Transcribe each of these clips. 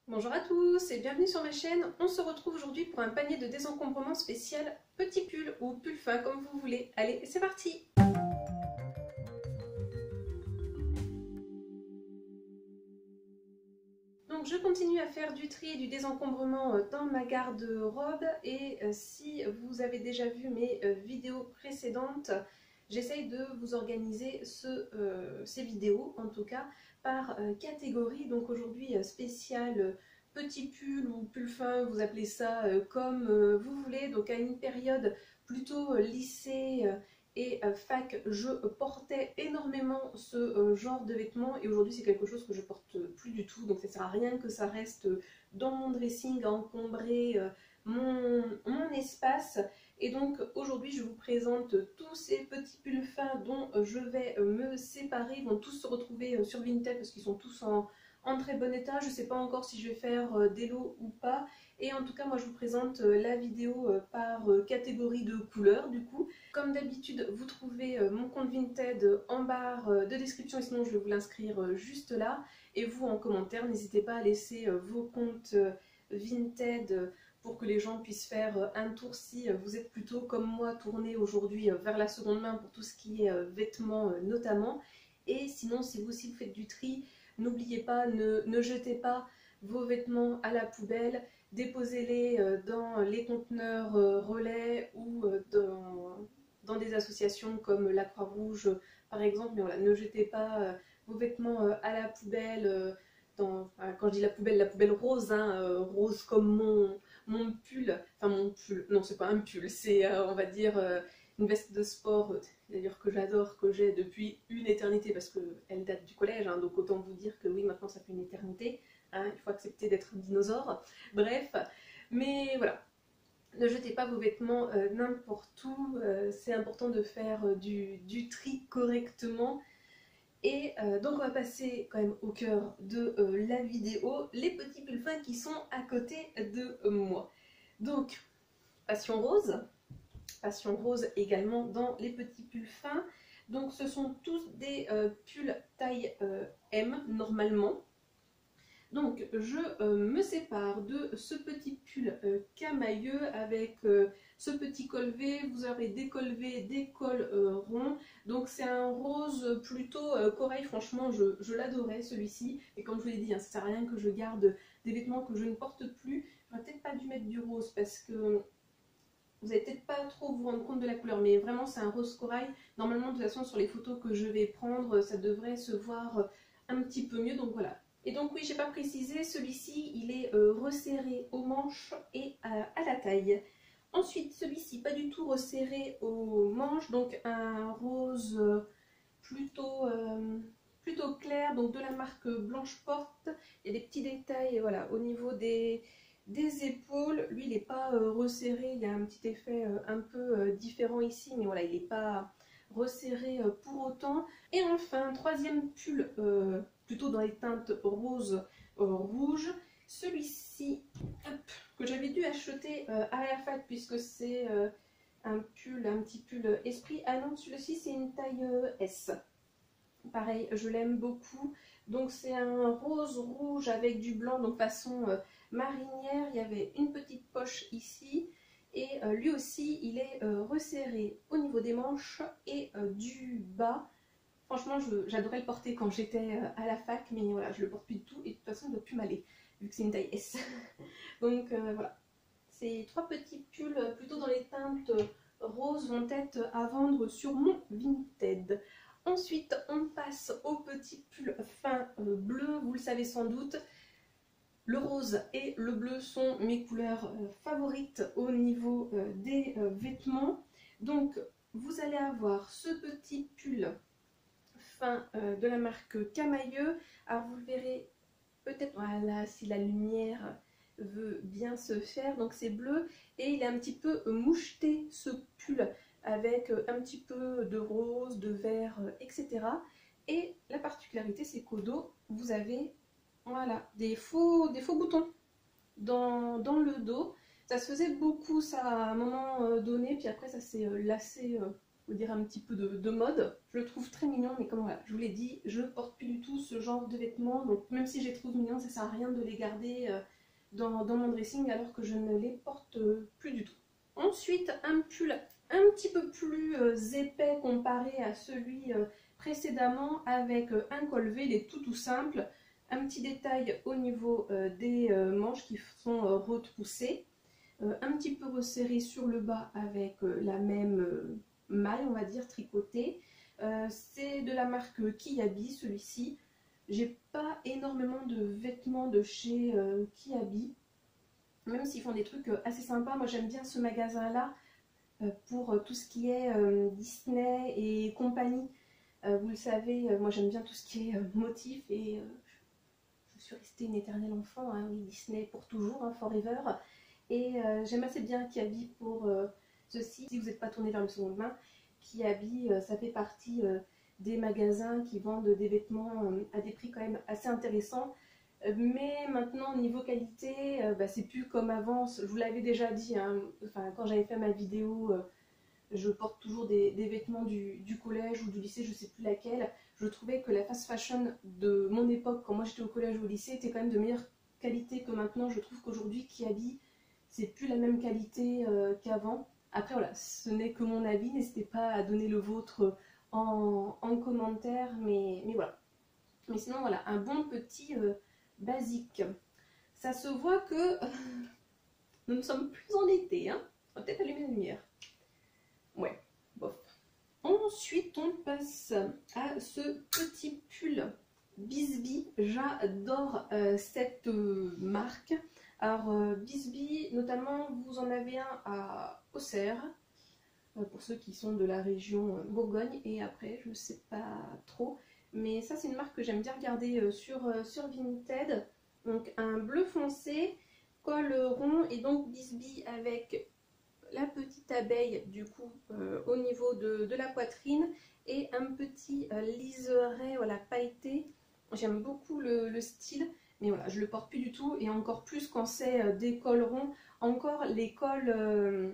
Bonjour à tous et bienvenue sur ma chaîne. On se retrouve aujourd'hui pour un panier de désencombrement spécial petit pull ou pull fin comme vous voulez. Allez, c'est parti! Donc je continue à faire du tri et du désencombrement dans ma garde-robe et si vous avez déjà vu mes vidéos précédentes, j'essaye de vous organiser ces vidéos en tout cas par catégorie. Donc aujourd'hui spécial petit pull ou pull fin, vous appelez ça comme vous voulez. Donc à une période plutôt lycée et fac, je portais énormément ce genre de vêtements et aujourd'hui c'est quelque chose que je porte plus du tout, donc ça sert à rien que ça reste dans mon dressing à encombrer mon espace. Et donc aujourd'hui je vous présente tous ces petits pulls fins dont je vais me séparer. Ils vont tous se retrouver sur Vinted parce qu'ils sont tous en très bon état. Je ne sais pas encore si je vais faire des lots ou pas. Et en tout cas moi je vous présente la vidéo par catégorie de couleurs du coup. Comme d'habitude vous trouvez mon compte Vinted en barre de description, sinon je vais vous l'inscrire juste là. Et vous en commentaire n'hésitez pas à laisser vos comptes Vinted pour que les gens puissent faire un tour si vous êtes plutôt comme moi tourné aujourd'hui vers la seconde main pour tout ce qui est vêtements notamment. Et sinon si vous aussi vous faites du tri, n'oubliez pas, ne jetez pas vos vêtements à la poubelle, déposez-les dans les conteneurs relais ou dans des associations comme la Croix-Rouge par exemple. Mais voilà, ne jetez pas vos vêtements à la poubelle, quand je dis la poubelle rose, hein, rose comme mon pull, enfin mon pull, non c'est pas un pull, c'est on va dire une veste de sport, d'ailleurs que j'adore, que j'ai depuis une éternité parce qu'elle date du collège, hein, donc autant vous dire que oui maintenant ça fait une éternité, hein, il faut accepter d'être un dinosaure, bref, mais voilà. Ne jetez pas vos vêtements n'importe où, c'est important de faire du tri correctement. Et donc on va passer quand même au cœur de la vidéo, les petits pulls fins qui sont à côté de moi. Donc passion rose également dans les petits pulls fins. Donc ce sont tous des pulls taille M normalement. Donc je me sépare de ce petit pull camailleux avec ce petit col V. Vous aurez des cols V, des cols ronds. Donc c'est un rose plutôt corail, franchement je l'adorais celui-ci. Et comme je vous l'ai dit, hein, ça sert à rien que je garde des vêtements que je ne porte plus. J'aurais peut-être pas dû mettre du rose parce que vous n'allez peut-être pas trop vous rendre compte de la couleur. Mais vraiment c'est un rose corail. Normalement de toute façon sur les photos que je vais prendre, ça devrait se voir un petit peu mieux. Donc voilà. Et donc oui, j'ai pas précisé, celui-ci il est resserré aux manches et à la taille. Ensuite, celui-ci pas du tout resserré aux manches, donc un rose plutôt clair, donc de la marque Blanche Porte. Il y a des petits détails voilà, au niveau des épaules. Lui il n'est pas resserré, il y a un petit effet un peu différent ici, mais voilà, il n'est pas resserré pour autant. Et enfin, troisième pull plutôt dans les teintes rose rouge, celui-ci que j'avais dû acheter à la fac puisque c'est un petit pull esprit. Ah non, celui-ci c'est une taille S. Pareil, je l'aime beaucoup. Donc c'est un rose rouge avec du blanc, donc façon marinière. Il y avait une petite poche ici. Et lui aussi, il est resserré au niveau des manches et du bas. Franchement, j'adorais le porter quand j'étais à la fac, mais voilà, je le porte plus du tout et de toute façon, il ne doit plus m'aller, vu que c'est une taille S. Donc voilà, ces trois petits pulls plutôt dans les teintes roses vont être à vendre sur mon Vinted. Ensuite, on passe au petit pull fin bleu, vous le savez sans doute. Le rose et le bleu sont mes couleurs favorites au niveau des vêtements. Donc, vous allez avoir ce petit pull fin de la marque Camailleux. Alors, vous le verrez peut-être, voilà, si la lumière veut bien se faire. Donc, c'est bleu et il est un petit peu moucheté ce pull avec un petit peu de rose, de vert, etc. Et la particularité, c'est qu'au dos, vous avez voilà, des faux boutons dans le dos. Ça se faisait beaucoup ça à un moment donné, puis après ça s'est lassé on dirait un petit peu de mode. Je le trouve très mignon, mais comme voilà, je vous l'ai dit, je porte plus du tout ce genre de vêtements. Donc même si je les trouve mignons, ça sert à rien de les garder dans mon dressing alors que je ne les porte plus du tout. Ensuite, un pull un petit peu plus épais comparé à celui précédemment avec un col V, il est tout simple. Un petit détail au niveau des manches qui sont retroussées. Un petit peu resserré sur le bas avec la même maille, on va dire, tricotée. C'est de la marque Kiabi, celui-ci. J'ai pas énormément de vêtements de chez Kiabi, même s'ils font des trucs assez sympas. Moi j'aime bien ce magasin-là pour tout ce qui est Disney et compagnie. Vous le savez, moi j'aime bien tout ce qui est motif et je suis restée une éternelle enfant, hein, oui, Disney pour toujours, hein, forever. Et j'aime assez bien Kiabi pour ceci. Si vous n'êtes pas tourné vers le seconde main, Kiabi, ça fait partie des magasins qui vendent des vêtements à des prix quand même assez intéressants. Mais maintenant, niveau qualité, bah, c'est plus comme avant. Je vous l'avais déjà dit, hein, enfin, quand j'avais fait ma vidéo, je porte toujours des vêtements du collège ou du lycée, je ne sais plus laquelle. Je trouvais que la fast fashion de mon époque, quand moi j'étais au collège ou au lycée, était quand même de meilleure qualité que maintenant. Je trouve qu'aujourd'hui, Kiabi, c'est plus la même qualité qu'avant. Après voilà, ce n'est que mon avis, n'hésitez pas à donner le vôtre en commentaire, mais voilà. Mais sinon voilà, un bon petit basique. Ça se voit que nous ne sommes plus en été, hein. On va peut-être allumer la lumière. Ouais, bof. Ensuite, on passe à ce petit pull Bisbee. J'adore cette marque. Alors, Bisbee, notamment, vous en avez un à Auxerre, pour ceux qui sont de la région Bourgogne, et après, je ne sais pas trop. Mais ça, c'est une marque que j'aime bien regarder sur Vinted. Donc, un bleu foncé, col rond, et donc Bisbee avec la petite abeille du coup au niveau de la poitrine et un petit liseret, voilà, pailleté. J'aime beaucoup le style, mais voilà, je le porte plus du tout, et encore plus quand c'est des cols ronds. Encore les cols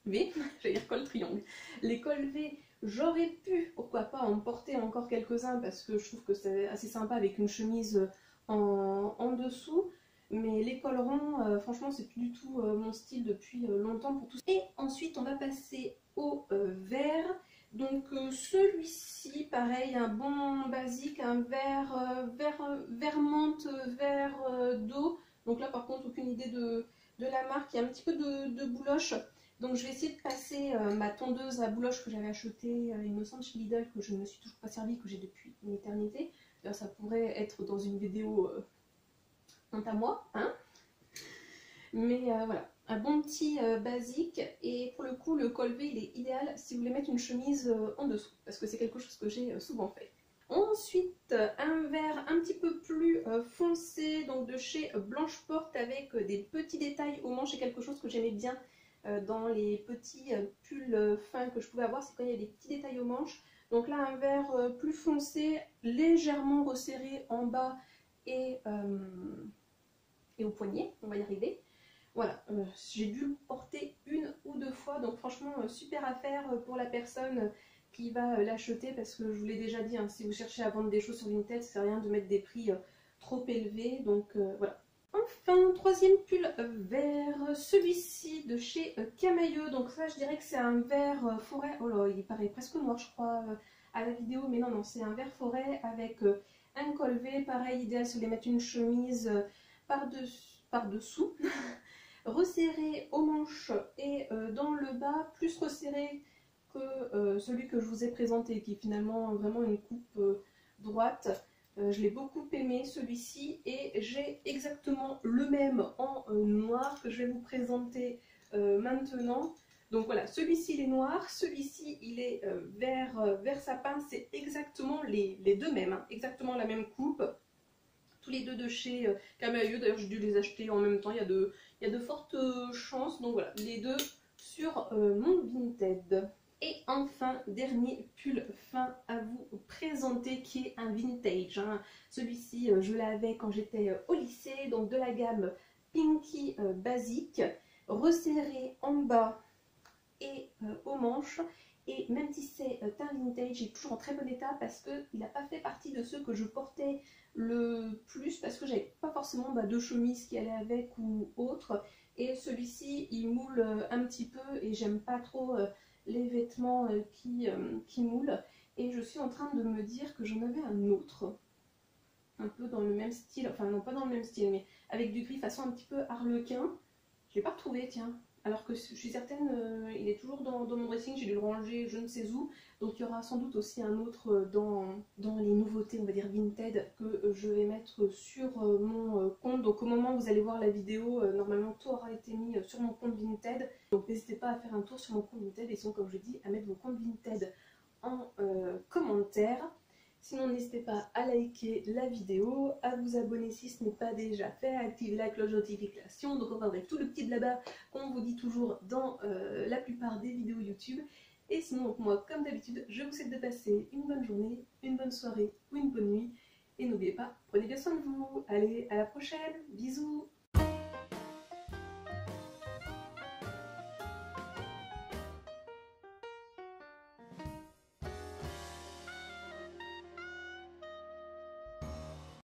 V, j'allais dire col triangle. Les cols V, j'aurais pu, pourquoi pas, en porter encore quelques-uns parce que je trouve que c'est assez sympa avec une chemise en dessous. Mais les cols ronds, franchement, c'est plus du tout mon style depuis longtemps pour tout ça. Et ensuite, on va passer au vert. Donc celui-ci, pareil, un bon basique, un vert menthe, vert d'eau. Donc là, par contre, aucune idée de la marque. Il y a un petit peu de bouloche. Donc je vais essayer de passer ma tondeuse à bouloche que j'avais achetée, il me semble, chez Lidl, que je ne me suis toujours pas servi, que j'ai depuis une éternité. D'ailleurs, ça pourrait être dans une vidéo honte à moi, hein. Mais voilà, un bon petit basique. Et pour le coup, le col V, il est idéal si vous voulez mettre une chemise en dessous, parce que c'est quelque chose que j'ai souvent fait. Ensuite, un vert un petit peu plus foncé, donc de chez Blanche-Porte, avec des petits détails aux manches. C'est quelque chose que j'aimais bien dans les petits pulls fins que je pouvais avoir, c'est quand il y a des petits détails aux manches. Donc là, un vert plus foncé, légèrement resserré en bas et au poignet, on va y arriver. Voilà, j'ai dû le porter une ou deux fois, donc franchement super affaire pour la personne qui va l'acheter, parce que je vous l'ai déjà dit, hein, si vous cherchez à vendre des choses sur Vinted, c'est rien de mettre des prix trop élevés, donc voilà. Enfin, troisième pull vert, celui-ci de chez Camailleux. Donc ça, je dirais que c'est un vert forêt. Oh là, il paraît presque noir, je crois, à la vidéo. Mais non, non, c'est un vert forêt avec un col V. Pareil, idéal si vous voulez mettre une chemise par-dessous. Resserré aux manches et dans le bas, plus resserré que celui que je vous ai présenté, qui est finalement vraiment une coupe droite. Je l'ai beaucoup aimé celui-ci, et j'ai exactement le même en noir que je vais vous présenter maintenant. Donc voilà, celui-ci il est noir, celui-ci il est vert sapin, c'est exactement les deux mêmes, hein, exactement la même coupe. Tous les deux de chez Camailleux, d'ailleurs j'ai dû les acheter en même temps, il y a de fortes chances. Donc voilà, les deux sur mon Vinted. Et enfin, dernier pull fin à vous présenter, qui est un vintage, hein. Celui-ci, je l'avais quand j'étais au lycée, donc de la gamme Pinky Basique, resserré en bas et aux manches. Et même si c'est teint vintage, il est toujours en très bon état parce qu'il n'a pas fait partie de ceux que je portais le plus parce que j'avais pas forcément de chemise qui allait avec ou autre. Et celui-ci, il moule un petit peu et j'aime pas trop les vêtements qui moulent. Et je suis en train de me dire que j'en avais un autre, un peu dans le même style, enfin non pas dans le même style, mais avec du gris façon un petit peu harlequin. Je l'ai pas retrouvé, tiens. Alors que je suis certaine, il est toujours dans mon dressing, j'ai dû le ranger je ne sais où. Donc il y aura sans doute aussi un autre dans les nouveautés, on va dire Vinted, que je vais mettre sur mon compte. Donc au moment où vous allez voir la vidéo, normalement tout aura été mis sur mon compte Vinted. Donc n'hésitez pas à faire un tour sur mon compte Vinted et sinon, comme je dis, à mettre vos comptes Vinted en commentaire. Sinon, n'hésitez pas à liker la vidéo, à vous abonner si ce n'est pas déjà fait, à activer la cloche de notification. Donc enfin bref, tout le petit blabla qu'on vous dit toujours dans la plupart des vidéos YouTube. Et sinon, donc, moi, comme d'habitude, je vous souhaite de passer une bonne journée, une bonne soirée ou une bonne nuit. Et n'oubliez pas, prenez bien soin de vous. Allez, à la prochaine. Bisous.